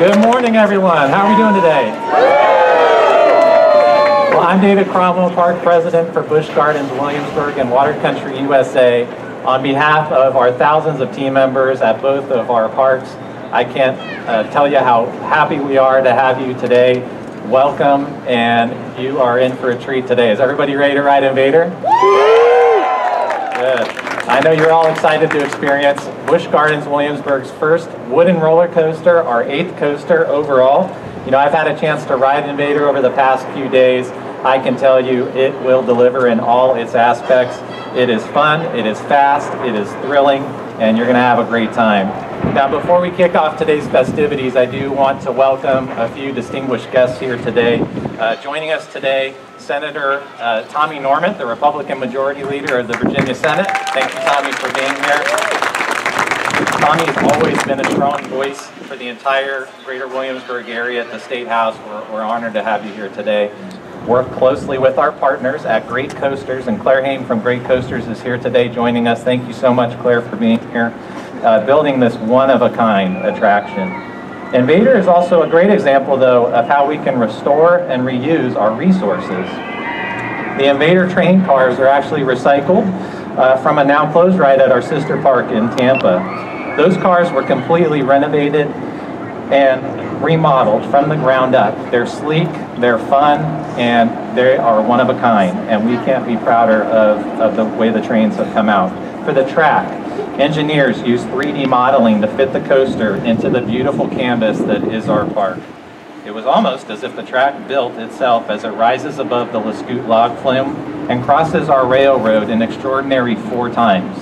Good morning, everyone. How are we doing today? Well, I'm David Cromwell, Park President for Busch Gardens Williamsburg and Water Country USA. On behalf of our thousands of team members at both of our parks, I can't tell you how happy we are to have you today. Welcome, and you are in for a treat today. Is everybody ready to ride InvadR? Good. I know you're all excited to experience Busch Gardens Williamsburg's first wooden roller coaster, our 8th coaster overall. You know, I've had a chance to ride InvadR over the past few days. I can tell you it will deliver in all its aspects. It is fun, it is fast, it is thrilling, and you're going to have a great time. Now, before we kick off today's festivities, I do want to welcome a few distinguished guests here today. Joining us today, Senator Tommy Norment, the Republican Majority Leader of the Virginia Senate. Thank you, Tommy, for being here. Tommy has always been a strong voice for the entire greater Williamsburg area at the State House. We're honored to have you here today. Work closely with our partners at Great Coasters, and Claire Haim from Great Coasters is here today joining us. Thank you so much, Claire, for being here, building this one-of-a-kind attraction. InvadR is also a great example, though, of how we can restore and reuse our resources. The InvadR train cars are actually recycled from a now closed ride at our sister park in Tampa. Those cars were completely renovated and remodeled from the ground up. They're sleek, they're fun, and they are one of a kind, and we can't be prouder of the way the trains have come out. For the track, engineers used 3D modeling to fit the coaster into the beautiful canvas that is our park. It was almost as if the track built itself as it rises above the Lescout log flume and crosses our railroad an extraordinary 4 times.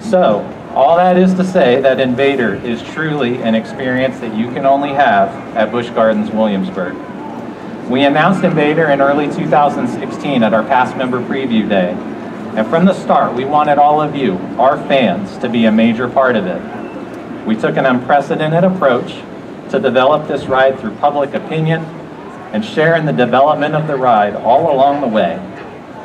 So, all that is to say that InvadR is truly an experience that you can only have at Busch Gardens Williamsburg. We announced InvadR in early 2016 at our past member preview day. And from the start, we wanted all of you, our fans, to be a major part of it. We took an unprecedented approach to develop this ride through public opinion and share in the development of the ride all along the way.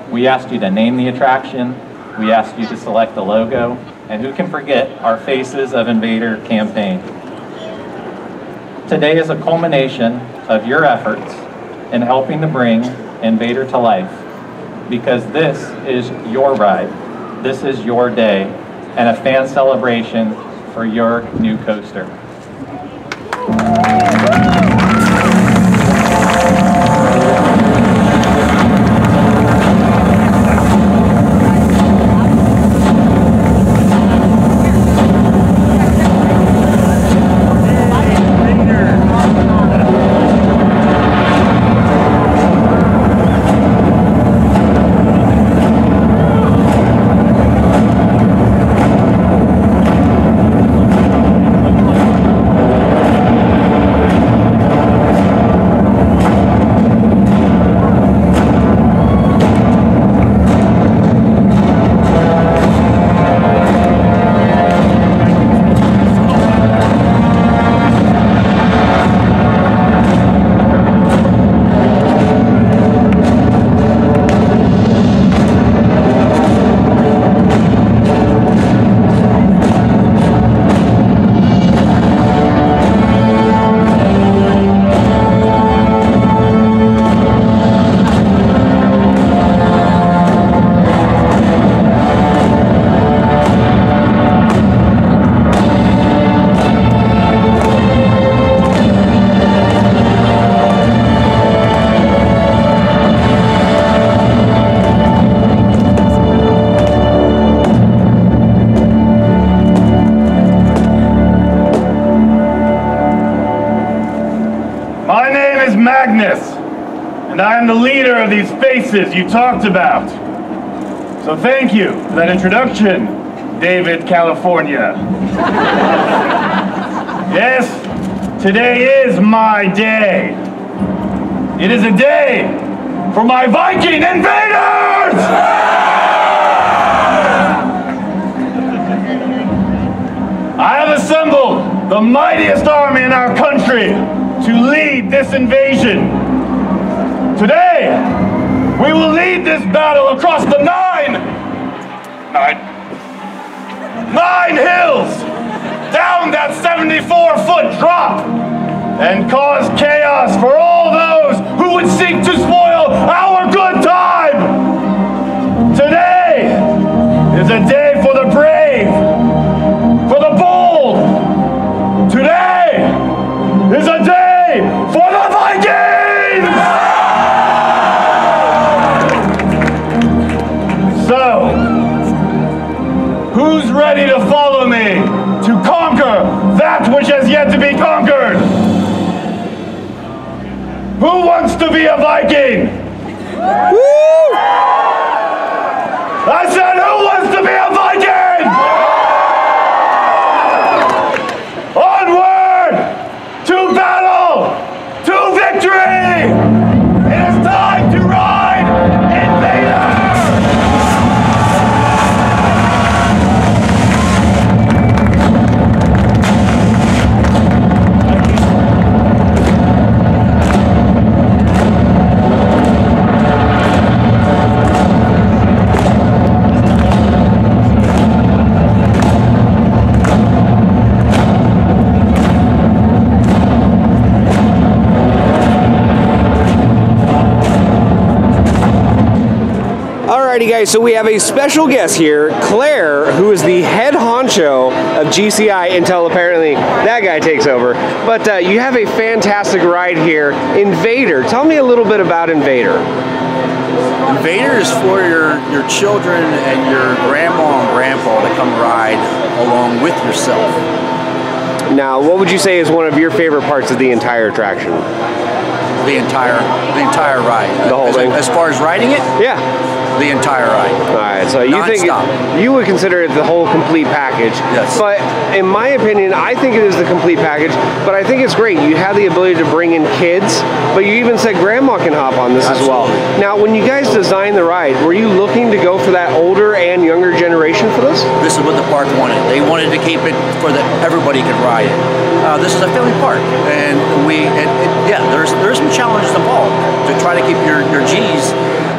We asked you to name the attraction, we asked you to select the logo, and who can forget our Faces of InvadR campaign. Today is a culmination of your efforts in helping to bring InvadR to life. Because this is your ride, this is your day, and a fan celebration for your new coaster. And I am the leader of these faces you talked about. So thank you for that introduction, David, California. Yes, today is my day. It is a day for my Viking invaders! I have assembled the mightiest army in our country to lead this invasion. Today, we will lead this battle across the nine hills, down that 74-foot drop, and cause chaos for all those who would seek to spoil our good time. Today is a day for the brave, for the bold. Today is a day for the Vikings! So, who's ready to follow me to conquer that which has yet to be conquered? Who wants to be a Viking? Woo! I said, who wants to be a Viking? Onward to battle, to victory! It is time to ride InvadR! Alrighty guys, so we have a special guest here, Claire, who is the head honcho of GCI until apparently that guy takes over. But you have a fantastic ride here, InvadR. Tell me a little bit about InvadR. InvadR is for your children and your grandma and grandpa to come ride along with yourself. Now, what would you say is one of your favorite parts of the entire attraction? The entire ride. The whole thing? As far as riding it? Yeah. The entire ride. Alright, so you think you would consider it the whole complete package. Yes. But in my opinion, I think it is the complete package, but I think it's great. You have the ability to bring in kids, but you even said grandma can hop on this Absolutely. as well. Now, when you guys designed the ride, were you looking to go for that older and younger generation for this? This is what the park wanted. They wanted to keep it for that everybody could ride it. This is a family park, and there's some challenges involved to try to keep your G's,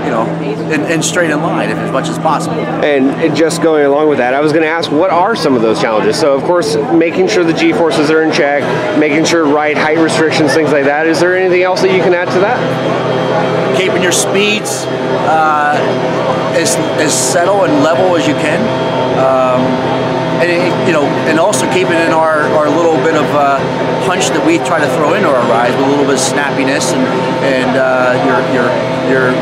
you know, and straight in line as much as possible. And just going along with that, I was going to ask, what are some of those challenges? So, of course, making sure the G-forces are in check, making sure ride height restrictions, things like that. Is there anything else that you can add to that? Keeping your speeds as settle and level as you can. And also keeping in our little bit of punch that we try to throw into our rides with a little bit of snappiness and your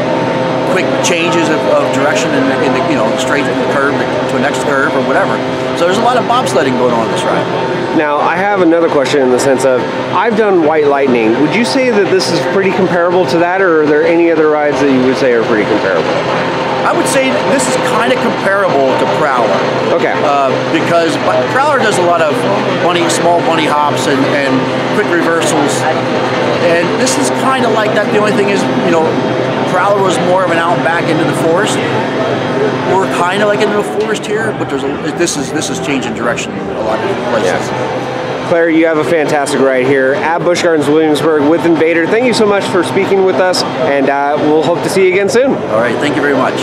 quick changes of direction in the straight from the curve to a next curve or whatever. So there's a lot of bobsledding going on this ride. Now, I have another question in the sense of, I've done White Lightning. Would you say that this is pretty comparable to that, or are there any other rides that you would say are pretty comparable? I would say this is kind of comparable to Prowler. Okay. Because Prowler does a lot of small bunny hops and quick reversals. And this is kind of like that. The only thing is, Prowler was more of an out back into the forest. We're kind of like into the forest here, but this is changing direction a lot of places. Yeah. Claire, you have a fantastic ride here at Busch Gardens Williamsburg with InvadR. Thank you so much for speaking with us, and we'll hope to see you again soon. All right, thank you very much.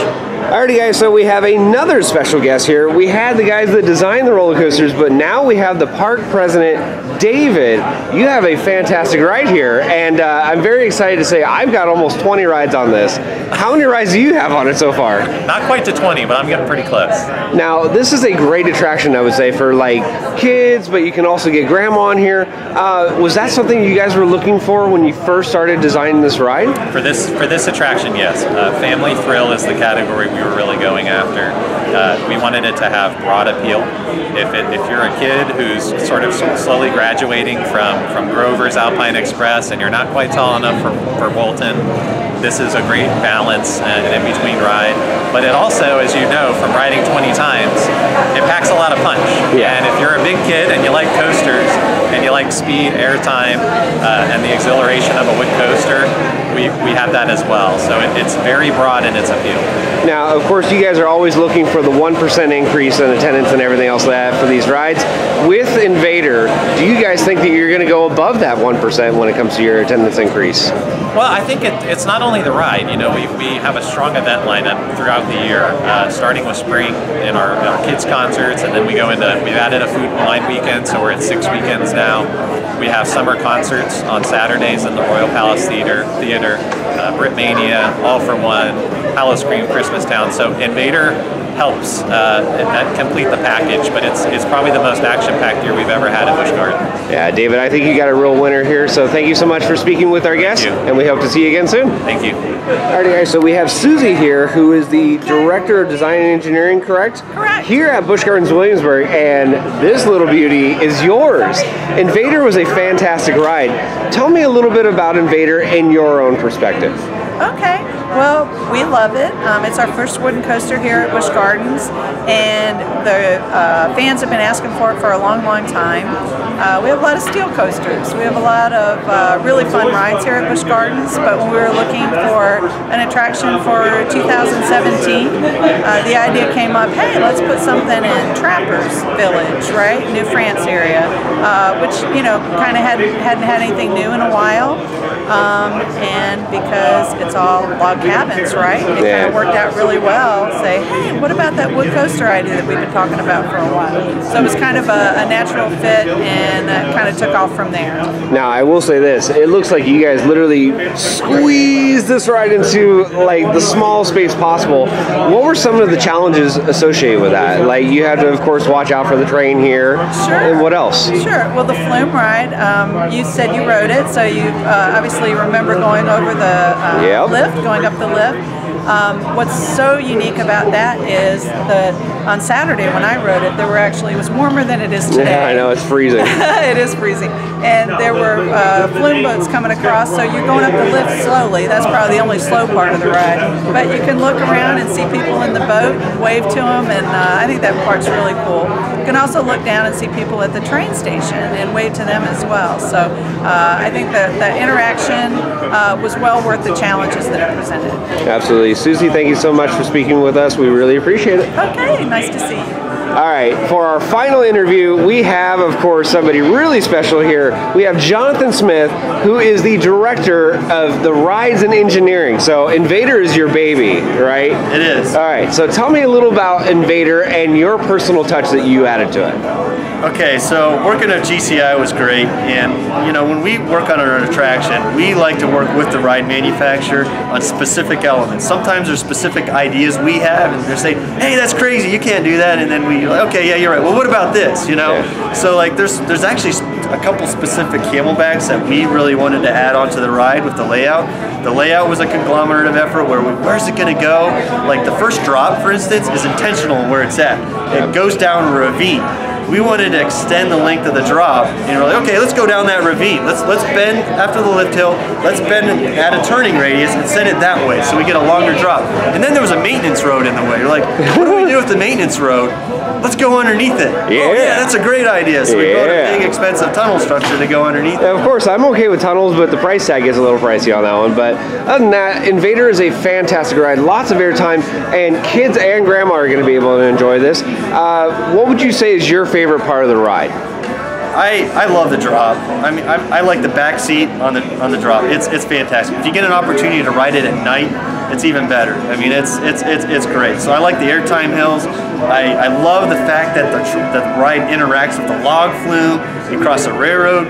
Alrighty guys, so we have another special guest here. We had the guys that designed the roller coasters, but now we have the park president, David. You have a fantastic ride here, and I'm very excited to say I've got almost 20 rides on this. How many rides do you have on it so far? Not quite to 20, but I'm getting pretty close. Now, this is a great attraction, I would say, for like kids, but you can also get grandma on here. Was that something you guys were looking for when you first started designing this ride? For this attraction, yes. Family thrill is the category we were really going after. We wanted it to have broad appeal. If you're a kid who's sort of slowly graduating from Grover's Alpine Express and you're not quite tall enough for Bolton, this is a great balance and in between ride. But it also, as you know from riding 20 times, it packs a lot of punch. Yeah. And if you're a big kid and you like coasters and you like speed, airtime, and the exhilaration of a wood coaster, we have that as well. So it's very broad in its appeal. Now, of course, you guys are always looking for the 1% increase in attendance and everything else like that for these rides. With InvadR, do you guys think that you're going to go above that 1% when it comes to your attendance increase? Well, I think it's not only the ride. You know, we have a strong event lineup throughout the year, starting with spring in our kids concerts, and then we've added a food and wine weekend, so we're at 6 weekends now. We have summer concerts on Saturdays in the Royal Palace Theater, Britmania, All for One, Palace Green, Christmas Town. So InvadR helps complete the package, but it's probably the most action-packed year we've ever had at Busch Gardens. Yeah, David, I think you got a real winner here, so thank you so much for speaking with our guests, and we hope to see you again soon. Thank you. Alrighty guys, so we have Susie here, who is the Director of Design and Engineering, correct? Correct. Here at Busch Gardens Williamsburg, and this little beauty is yours. InvadR was a fantastic ride. Tell me a little bit about InvadR in your own perspective. Okay, well, we love it. It's our first wooden coaster here at Busch Gardens, and the fans have been asking for it for a long, long time. We have a lot of steel coasters. We have a lot of really fun rides here at Busch Gardens, but when we were looking for an attraction for 2017, the idea came up, hey, let's put something in Trappers Village, right, New France area, which, you know, kind of hadn't had anything new in a while. And because it's all log cabins, right? It kind of worked out really well. Say, hey, what about that wood coaster idea that we've been talking about for a while? So it was kind of a natural fit, and kind of took off from there. Now, I will say this. It looks like you guys literally squeezed this ride into, like, the small space possible. What were some of the challenges associated with that? Like, you had to, of course, watch out for the train here. Sure. And what else? Sure. Well, the flume ride, you said you rode it, so you obviously remember going over the lift, going up the lift. What's so unique about that is that on Saturday when I rode it, it was warmer than it is today. Yeah, I know, it's freezing. It is freezing. And there were flume boats coming across, so you're going up the lift slowly. That's probably the only slow part of the ride. But you can look around and see people in the boat, wave to them, and I think that part's really cool. You can also look down and see people at the train station and wave to them as well. So I think that the interaction was well worth the challenges that it presented. Absolutely. Susie, thank you so much for speaking with us. We really appreciate it. Okay, nice to see you. All right, for our final interview, we have, of course, somebody really special here. We have Jonathan Smith, who is the Director of the Rides and Engineering. So InvadR is your baby, right? It is. All right, so tell me a little about InvadR and your personal touch that you added to it. Okay, so working at GCI was great, and you know, when we work on an attraction, we like to work with the ride manufacturer on specific elements. Sometimes there's specific ideas we have, and they say, hey, that's crazy, you can't do that, and then we, okay, yeah, you're right, well, what about this, you know? Yeah. So like there's actually a couple specific camelbacks that we really wanted to add onto the ride with the layout. The layout was a conglomerative effort where where's it gonna go? Like the first drop, for instance, is intentional where it's at. It goes down a ravine. We wanted to extend the length of the drop, and we're like, okay, let's go down that ravine. Let's bend after the lift hill. Let's bend at a turning radius and send it that way, so we get a longer drop. And then there was a maintenance road in the way. You're like, what do we do with the maintenance road? Let's go underneath it. Yeah. Oh yeah, that's a great idea. So we built a big, expensive tunnel structure to go underneath it. Of course, I'm okay with tunnels, but the price tag is a little pricey on that one. But other than that, InvadR is a fantastic ride. Lots of airtime, and kids and grandma are going to be able to enjoy this. What would you say is your favorite part of the ride? I love the drop. I mean, I like the back seat on the drop. It's fantastic. If you get an opportunity to ride it at night, it's even better. I mean, it's great. So I like the airtime hills. I love the fact that the ride interacts with the log flume. You cross the railroad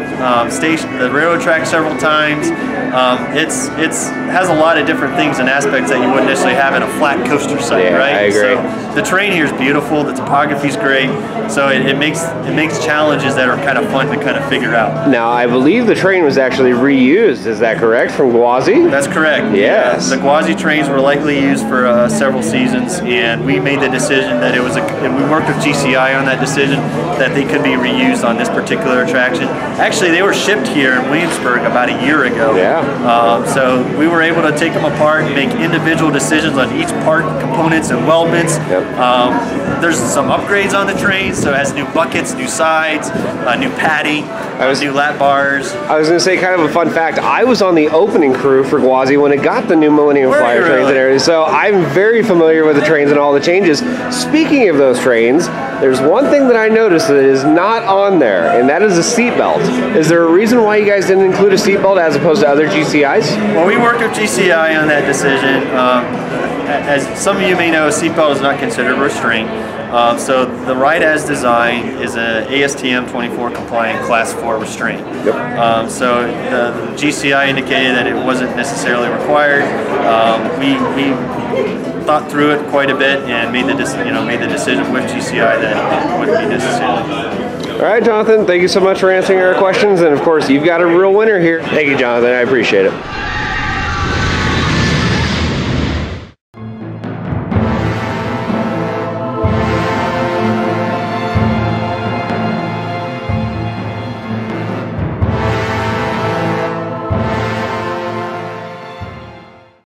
station, the railroad track several times. It has a lot of different things and aspects that you wouldn't necessarily have in a flat coaster site, right? I agree. So the terrain here is beautiful. The topography is great. So it makes challenges that are kind of fun to kind of figure out. Now, I believe the train was actually reused. Is that correct, from Gwazi? That's correct. Yes. The Gwazi trains were likely used for several seasons, and we made the decision that it and we worked with GCI on that decision that they could be reused on this particular attraction. Actually, they were shipped here in Williamsburg about a year ago. Yeah. So we were able to take them apart and make individual decisions on each part, components, and weldments. Yep. There's some upgrades on the train, so it has new buckets, new sides, new patty, new lap bars. I was going to say, kind of a fun fact, I was on the opening crew for Gwazi when it got the new Millennium Flyer trains and everything, so I'm very familiar with the trains and all the changes. Speaking of those trains, there's one thing that I noticed that is not on there, and that is a seatbelt. Is there a reason why you guys didn't include a seatbelt as opposed to other GCIs? Well, we worked with GCI on that decision. As some of you may know, a seatbelt is not considered a restraint. So the ride as designed is a ASTM 24 compliant class 4 restraint. Yep. So the GCI indicated that it wasn't necessarily required. We thought through it quite a bit and made the decision with GCI that it wouldn't be necessary. All right, Jonathan, thank you so much for answering our questions, and of course, you've got a real winner here. Thank you, Jonathan, I appreciate it.